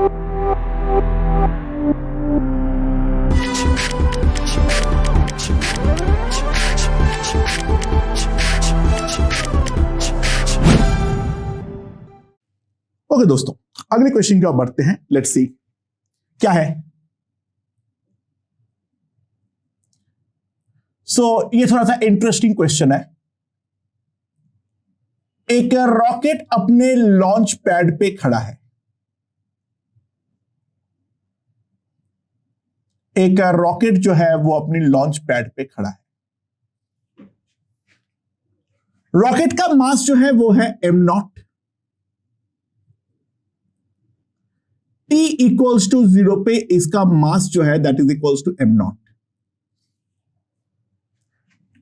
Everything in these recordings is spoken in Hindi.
ओके दोस्तों, अगले क्वेश्चन की ओर बढ़ते हैं। लेट्स सी क्या है। ये थोड़ा सा इंटरेस्टिंग क्वेश्चन है। एक रॉकेट अपने लॉन्च पैड पे खड़ा है। एक रॉकेट जो है वो अपनी लॉन्च पैड पे खड़ा है। रॉकेट का मास जो है वो है m0। t इक्वल्स टू 0 पे इसका मास जो है that is equals to m0।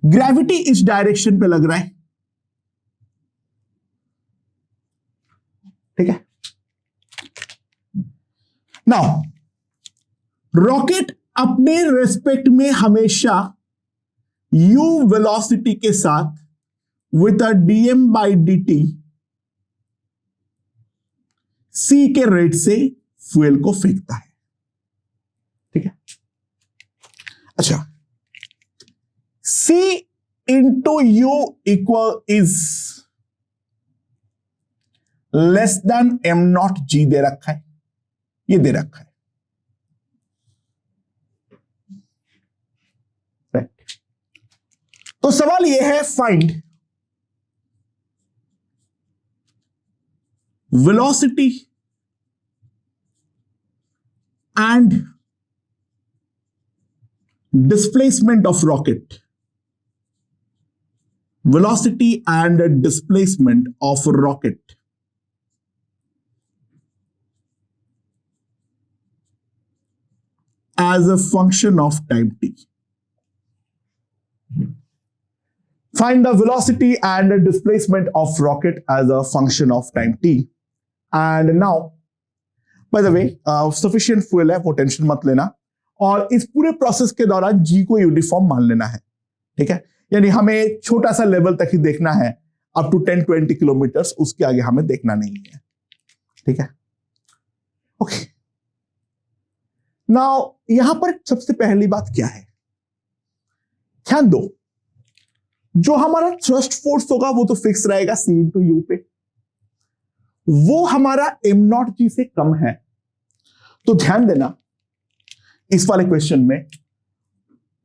Gravity इस डायरेक्शन पे लग रहा है, ठीक है। नाउ रॉकेट अपने रेस्पेक्ट में हमेशा u वेलोसिटी के साथ with a dm by dt c के रेट से फ्यूल को फेंकता है, ठीक है। अच्छा, c into u equal is less than m0 g दे रखा है, ये दे रखा है, राइट। तो सवाल ये है, find velocity and displacement of rocket. Velocity and displacement of rocket as a function of time t. Find the velocity and displacement of rocket as a function of time t. And now, by the way, sufficient fuel है, वो टेंशन मत लेना। और इस पूरे प्रोसेस के दौरान जी को यूनिफॉर्म मान लेना है, ठीक है। यानी हमें छोटा सा लेवल तक ही देखना है, अप टू 10-20 किलोमीटर, उसके आगे हमें देखना नहीं है, ठीक है। ओके, नाउ यहां पर सबसे पहली बात क्या है, ध्यान दो, जो हमारा थ्रस्ट फोर्स होगा वो तो फिक्स रहेगा c इंटू यू पे, वो हमारा m0 g से कम है। तो ध्यान देना इस वाले क्वेश्चन में,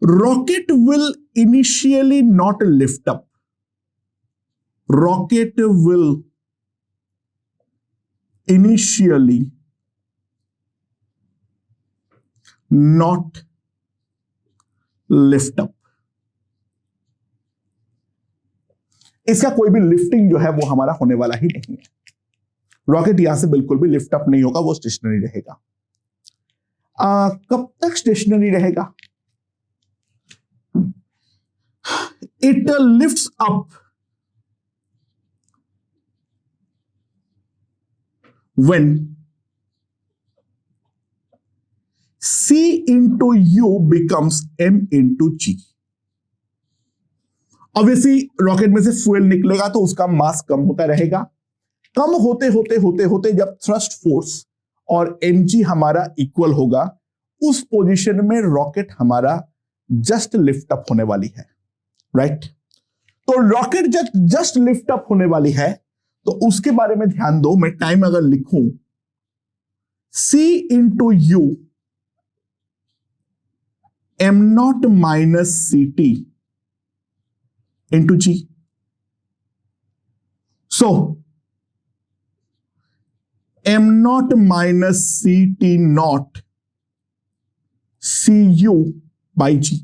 rocket will initially not lift up, rocket will initially not lift up. इसका कोई भी लिफ्टिंग जो है वो हमारा होने वाला ही नहीं है। रॉकेट यहां से बिल्कुल भी लिफ्ट अप नहीं होगा, वो स्टेशनरी रहेगा। कब तक स्टेशनरी रहेगा? It lifts up when c into u becomes m into g. Obviously rocket में से फ्यूल निकलेगा तो उसका मास कम होता रहेगा। कम होते होते होते होते जब थ्रस्ट फोर्स और mg हमारा इक्वल होगा, उस पोजीशन में रॉकेट हमारा जस्ट लिफ्ट अप होने वाली है, राइट। तो रॉकेट जब जस्ट लिफ्ट अप होने वाली है तो उसके बारे में ध्यान दो। मैं टाइम अगर लिखूं c into U m0 minus ct into G. So m0 minus ct not cu by G.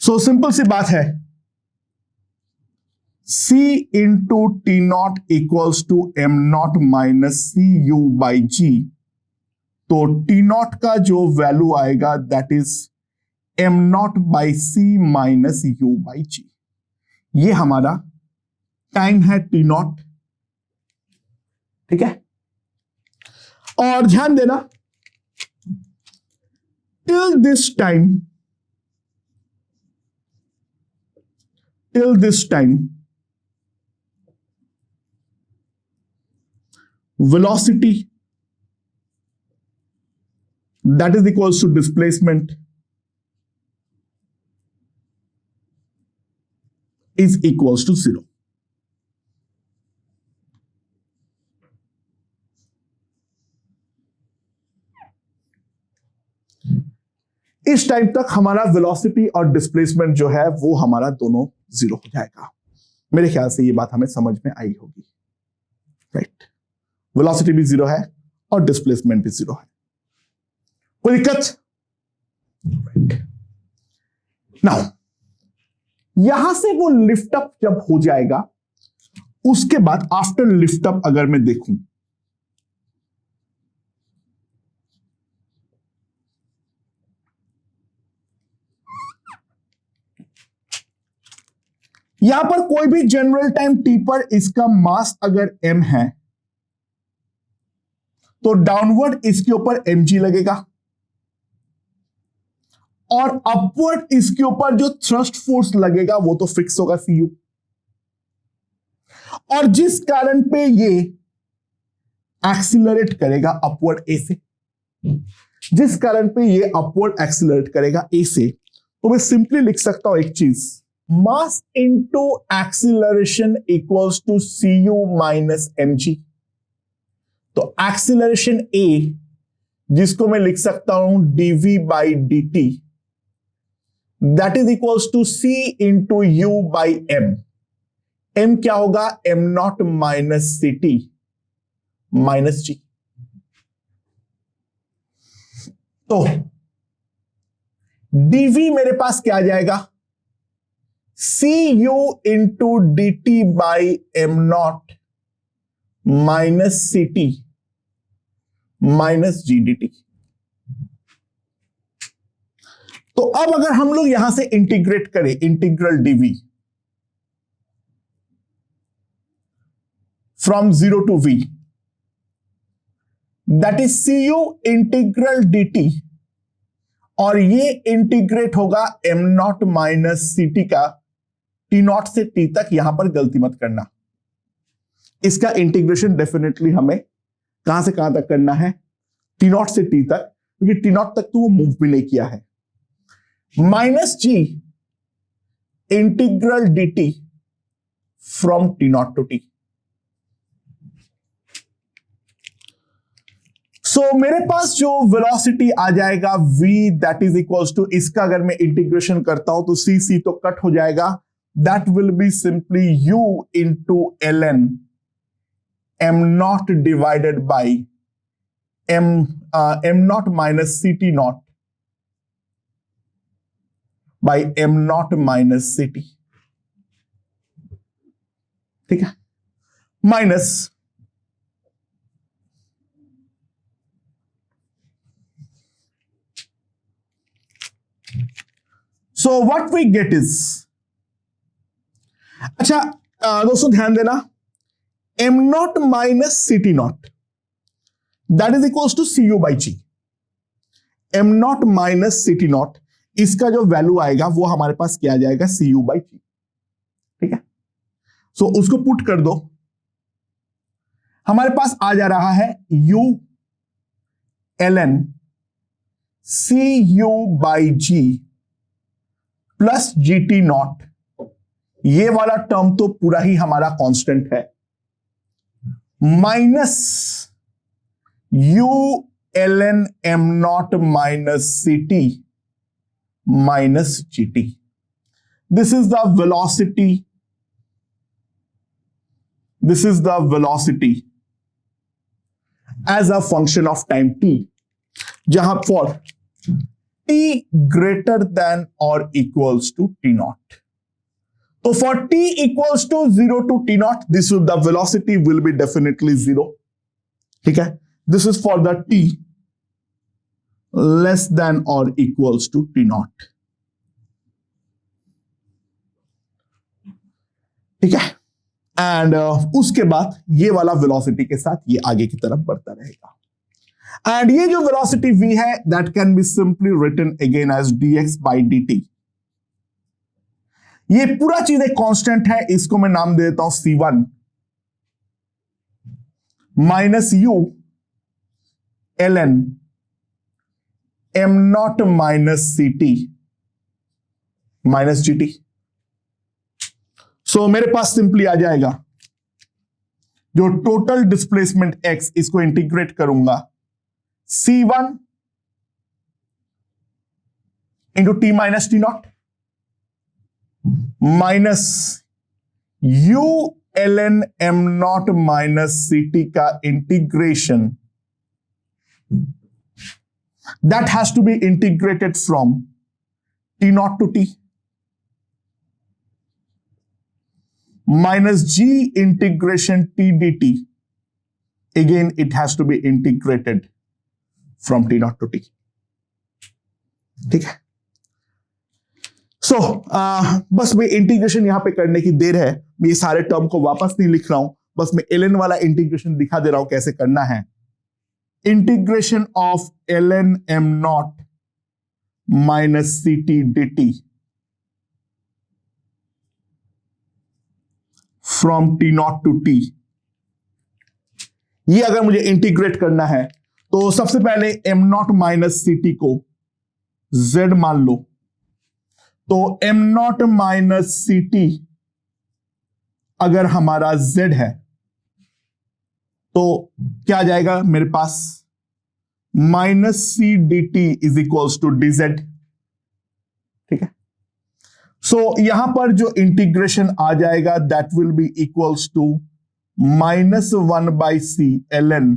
So simple सी बात है, c into T not equals to m0 minus cu by G. तो टी नॉट का जो वैल्यू आएगा that is m0 by c minus u by G. ये हमारा टाइम है टी नॉट, ठीक है। और ध्यान देना, till this time velocity that is equals to displacement is equals to 0. इस टाइम तक हमारा वेलोसिटी और डिस्प्लेसमेंट जो है वो हमारा दोनों 0 हो जाएगा। मेरे ख्याल से ये बात हमें समझ में आई होगी, राइट। वेलोसिटी भी 0 है और डिस्प्लेसमेंट भी 0 है। कोई दिक्कत? नाउ यहां से वो लिफ्ट अप जब हो जाएगा, उसके बाद आफ्टर लिफ्ट अप अगर मैं देखूं, यहां पर कोई भी जनरल टाइम टी पर इसका मास अगर m है तो डाउनवर्ड इसके ऊपर mg लगेगा और अपवर्ड इसके ऊपर जो थ्रस्ट फोर्स लगेगा वो तो फिक्स होगा cu। और जिस कारण पे ये एक्सीलरेट करेगा अपवर्ड ए से, जिस कारण पे ये अपवर्ड एक्सीलरेट करेगा ए से, तो मैं सिंपली लिख सकता हूं एक चीज, mass into acceleration equals to cu minus mg। तो एक्सीलरेशन a जिसको मैं लिख सकता हूं dv by dt, that is equals to c into u by m। m क्या होगा? m not minus C T minus G. तो dv मेरे पास क्या आ जाएगा? cu into D T by M not minus C T minus G D T. तो अब अगर हम लोग यहां से इंटीग्रेट करें, integral dv from 0 to v, that is cu integral dt, और ये इंटीग्रेट होगा m not minus C T का टी नॉट से टी तक। यहां पर गलती मत करना, इसका इंटीग्रेशन डेफिनेटली हमें कहां से कहां तक करना है? टी नॉट से टी तक, क्योंकि टी नॉट तक तो वो मूव भी नहीं किया है। Minus G integral D T from T not to T. So मेरे पास जो वेलोसिटी आ जाएगा v, that is equals to, इसका अगर मैं इंटीग्रेशन करता हूं तो c तो कट हो जाएगा, that will be simply u into ln m naught divided by m not minus C T naught by m not minus C T. ठीक है, minus so what we get is, अच्छा दोस्तों ध्यान देना, m not minus C T naught that is equals to C U by G. m not minus C T naught, इसका जो वैल्यू आएगा वो हमारे पास क्या आ जाएगा? सी यू बाई जी। ठीक है, सो उसको पुट कर दो, हमारे पास आ जा रहा है u ln C U by G plus G T naught. ये वाला टर्म तो पूरा ही हमारा कांस्टेंट है, minus U ln m not minus C T minus G T. This is the velocity, this is the velocity as a function of time t, जहां for t greater than or equals to t naught. So for t equals to 0 to t naught, this will, the velocity will be definitely 0. ठीक है, this is for the t less than or equals to t naught. ठीक है, एंड उसके बाद ये वाला वेलोसिटी के साथ ये आगे की तरफ बढ़ता रहेगा। एंड ये जो वेलोसिटी v है, that can be simply written again as dx by dt। ये पूरा चीज एक कांस्टेंट है, इसको मैं नाम दे देता हूं c1, minus U ln m not minus C T minus G T. So मेरे पास सिंपली आ जाएगा जो टोटल डिस्प्लेसमेंट x, इसको इंटीग्रेट करूंगा c1 into T minus T not minus u ln m not minus C T का integration, that has to be integrated from t not to t minus g integration t dt. Again, it has to be integrated from t naught to t. ठीक है। बस मैं इंटीग्रेशन यहां पे करने की देर है, मैं ये सारे टर्म को वापस नहीं लिख रहा हूं, बस मैं ln वाला इंटीग्रेशन दिखा दे रहा हूं कैसे करना है। Integration of ln m not minus C T D T from T not to T, ये अगर मुझे इंटीग्रेट करना है तो सबसे पहले m not minus C T को z मान लो, तो m not minus C T अगर हमारा z है तो क्या आ जाएगा मेरे पास, minus C D T is equals to D Z. ठीक है। सो यहां पर जो इंटीग्रेशन आ जाएगा that will be equals to minus 1 by C L N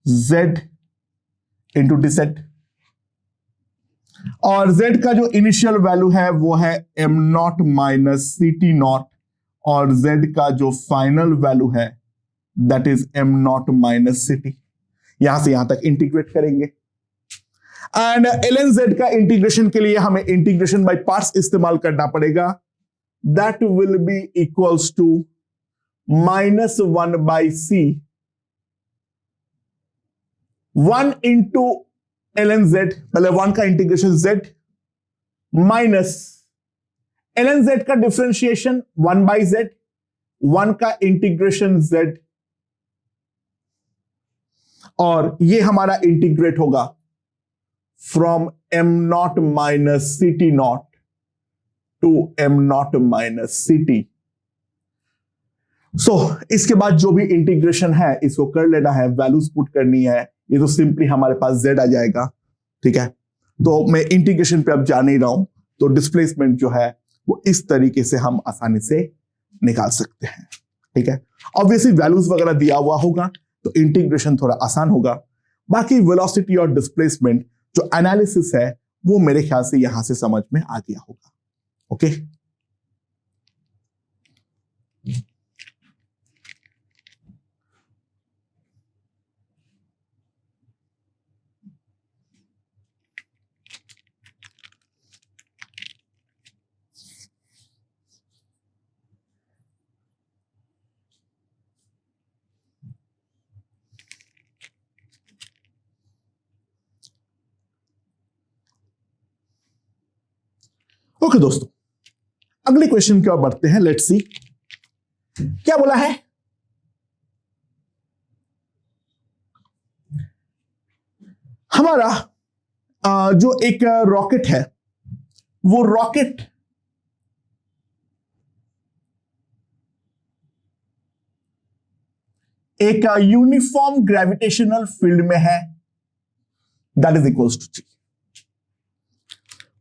Z into D Z, और z का जो इनिशियल वैल्यू है वो है m not minus C T naught, और z का जो फाइनल वैल्यू है that is m not minus C T. यहां से यहां तक इंटीग्रेट करेंगे एंड ln z का इंटीग्रेशन के लिए हमें इंटीग्रेशन बाय पार्ट्स इस्तेमाल करना पड़ेगा, that will be equals to minus 1 by C 1 into ln z, पहले 1 का integration z minus ln z का डिफरेंशिएशन 1 बाई z, 1 का इंटीग्रेशन z, और ये हमारा इंटीग्रेट होगा from m not minus C T not to m not minus C T. So इसके बाद जो भी इंटीग्रेशन है इसको कर लेना है, वैल्यूज पुट करनी है, ये तो सिंपली हमारे पास z आ जाएगा। ठीक है, तो मैं इंटीग्रेशन पे अब जा नहीं रहा हूं, तो डिस्प्लेसमेंट जो है वो इस तरीके से हम आसानी से निकाल सकते हैं। ठीक है, ऑब्वियसली वैल्यूज वगैरह दिया हुआ होगा तो इंटीग्रेशन थोड़ा आसान होगा, बाकी वेलोसिटी और डिस्प्लेसमेंट जो एनालिसिस है वो मेरे ख्याल से यहां से समझ में आ गया होगा। ओके, ओके दोस्तों, अगले क्वेश्चन की ओर बढ़ते हैं। लेट्स सी क्या बोला है। हमारा जो एक रॉकेट है वो रॉकेट एक यूनिफॉर्म ग्रेविटेशनल फील्ड में है, दैट इज इक्वल्स टू जी।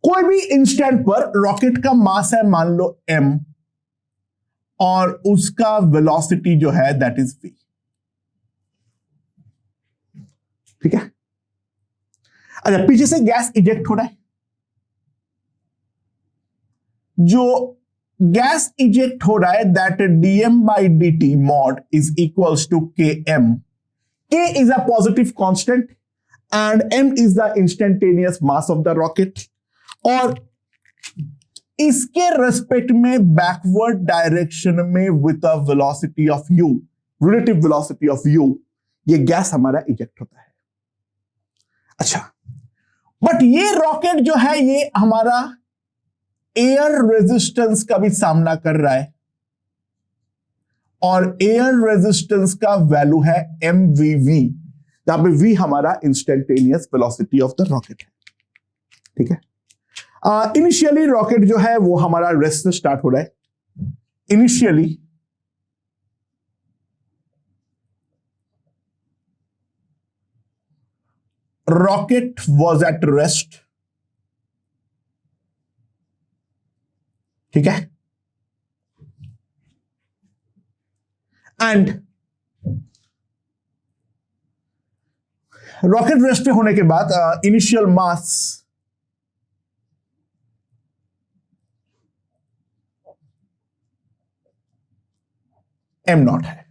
कोई भी इंस्टेंट पर रॉकेट का मास है मान लो m, और उसका वेलोसिटी जो है दैट इज v। ठीक है, अच्छा पीछे से गैस इजेक्ट हो रहा है, जो गैस इजेक्ट हो रहा है that dm by dt mod is equals to km। k is a positive constant and m is the instantaneous mass of the rocket, और इसके रेस्पेक्ट में बैकवर्ड डायरेक्शन में with a velocity of u, relative velocity of u, ये गैस हमारा इजेक्ट होता है। अच्छा, बट ये रॉकेट जो है ये हमारा एयर रेजिस्टेंस का भी सामना कर रहा है, और एयर रेजिस्टेंस का वैल्यू है mvv, जहां पे v हमारा instantaneous velocity of the rocket है। ठीक है, इनिशियली रॉकेट जो है वो हमारा रेस्ट से स्टार्ट हो रहा है। Initially rocket was at rest. ठीक है, एंड रॉकेट रेस्ट पे होने के बाद इनिशियल मास m0 है।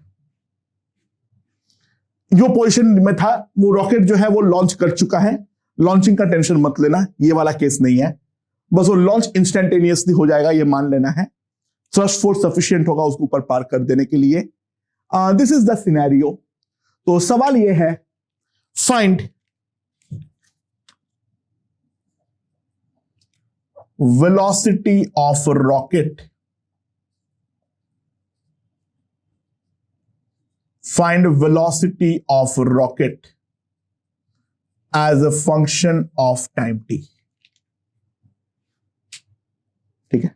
जो पोजीशन में था वो रॉकेट जो है वो लॉन्च कर चुका है। लॉन्चिंग का टेंशन मत लेना, ये वाला केस नहीं है, बस वो लॉन्च इंस्टेंटेनियसली हो जाएगा, ये मान लेना है। थ्रस्ट फोर्स सफिशिएंट होगा उसको ऊपर पार कर देने के लिए। This is the scenario. तो सवाल ये है, find velocity of rocket, find velocity of rocket as a function of time t। ठीक है,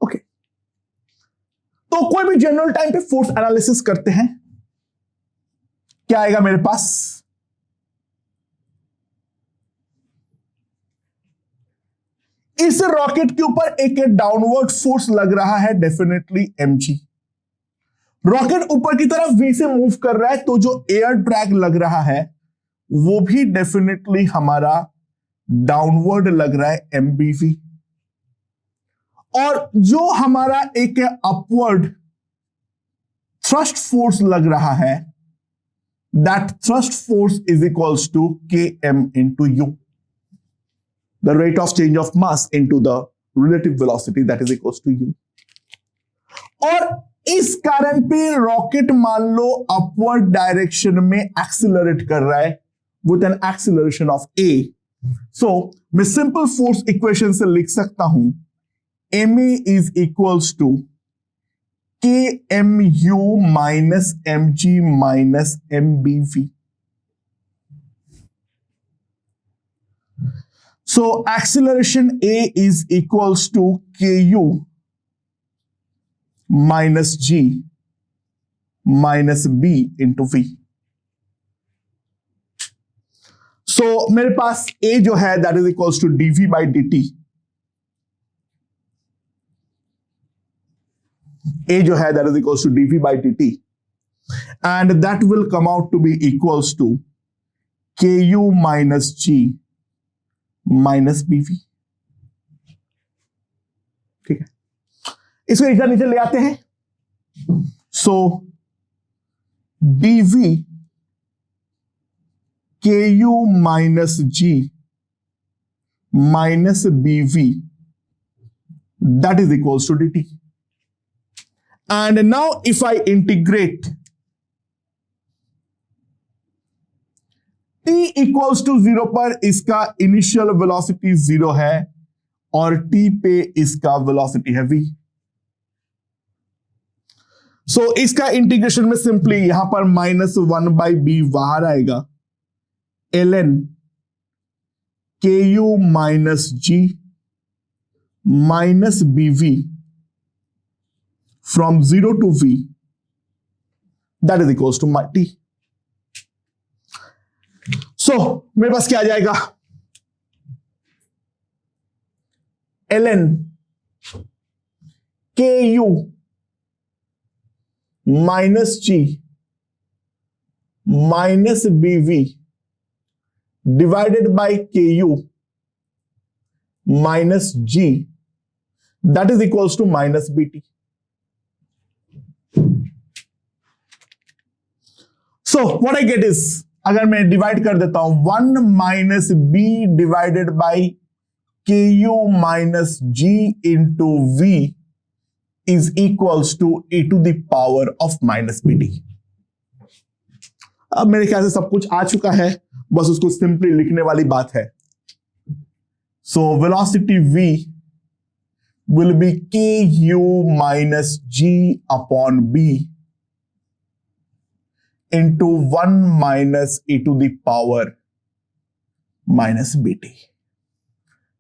ओके। तो कोई भी जनरल टाइम पे फोर्स एनालिसिस करते हैं, क्या आएगा मेरे पास? इस रॉकेट के ऊपर एक डाउनवर्ड फोर्स लग रहा है, डेफिनेटली mg। रॉकेट ऊपर की तरफ v से मूव कर रहा है, तो जो एयर ड्रैग लग रहा है वो भी डेफिनेटली हमारा डाउनवर्ड लग रहा है mbv। और जो हमारा एक अपवर्ड थ्रस्ट फोर्स लग रहा है, that thrust force is equals to km into u, the rate of change of mass into the relative velocity, that is equals to u। और इस कारण पे रॉकेट मान लो अपवर्ड डायरेक्शन में एक्सिलरेट कर रहा है with an acceleration of a। So मैं सिंपल फोर्स इक्वेशन से लिख सकता हूं ma is equals to kmu minus mg minus mbv। So acceleration a is equals to ku minus g minus b into v। So मेरे पास a जो है that is equals to dv by dt। a जो है that is equals to dv by dt, and that will come out to be equals to ku minus g minus bv। ठीक है, इसको इधर नीचे ले आते हैं। So dv ku minus g minus bv that is equals to dt। And now if I integrate t equals to 0 पर इसका इनिशियल वेलोसिटी 0 है और t पे इसका वेलोसिटी है v। सो इसका इंटीग्रेशन में सिंपली यहां पर -1/b बाहर आएगा, ln ku minus g minus bv from 0 to v that is equals to t। So मेरे पास क्या आ जाएगा? ln ku minus g minus bv divided by ku minus g that is equals to minus bt। So what I get is, अगर मैं डिवाइड कर देता हूं 1 minus b divided by ku minus g into v is equals to e to the power of minus bt। अब मेरे ख्याल से सब कुछ आ चुका है, बस उसको सिंपली लिखने वाली बात है। So velocity v will be ku minus g upon b into 1 minus e to the power minus bt.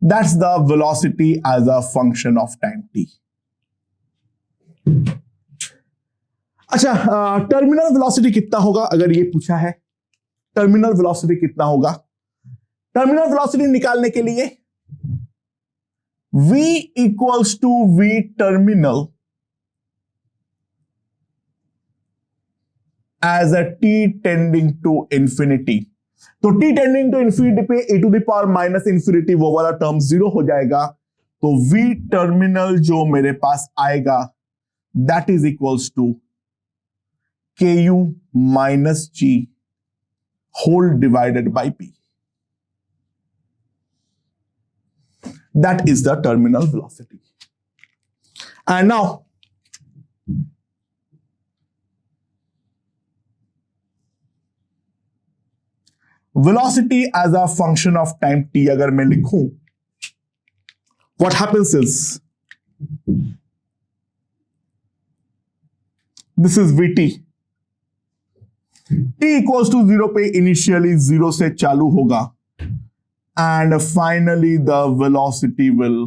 That's the velocity as a function of time t. अच्छा, टर्मिनल वेलोसिटी कितना होगा अगर ये पूछा है, टर्मिनल वेलोसिटी कितना होगा? टर्मिनल वेलोसिटी निकालने के लिए v equals to v terminal as a t tending to infinity. तो t टेंडिंग टू इंफिनिटी पे e to the power minus infinity वो वाला टर्म जीरो हो जाएगा. तो v टर्मिनल जो मेरे पास आएगा that is equals to ku minus g whole divided by p. That is the terminal velocity. And now velocity as a function of time t अगर मैं लिखूं, what happens is this is vt. t equals to 0 पे इनिशियली 0 से चालू होगा and finally the velocity will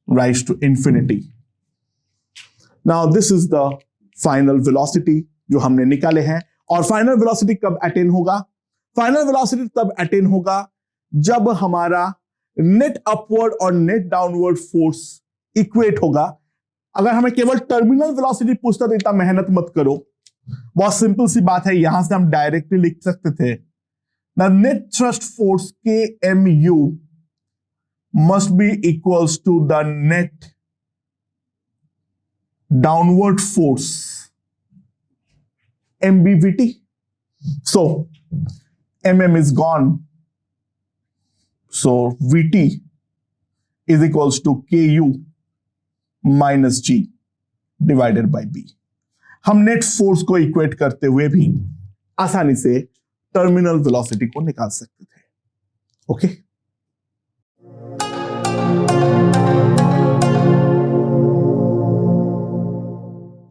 rise to infinity. Now this is the final velocity जो हमने निकाले हैं. और फाइनल वेलोसिटी कब अटेन होगा? फाइनल वेलोसिटी तब अटेन होगा जब हमारा नेट अपवर्ड और नेट डाउनवर्ड फोर्स इक्वेट होगा. अगर हमें केवल टर्मिनल वेलोसिटी पूछता तो इतना मेहनत मत करो, बहुत सिंपल सी बात है, यहां से हम डायरेक्टली लिख सकते थे the net thrust force KMU must be equals to the net downward force MBVT. So MM is gone, so VT is equals to KU minus G divided by B. हम नेट फोर्स को इक्वेट करते हुए भी आसानी से टर्मिनल वेलोसिटी को निकाल सकते थे. ओके.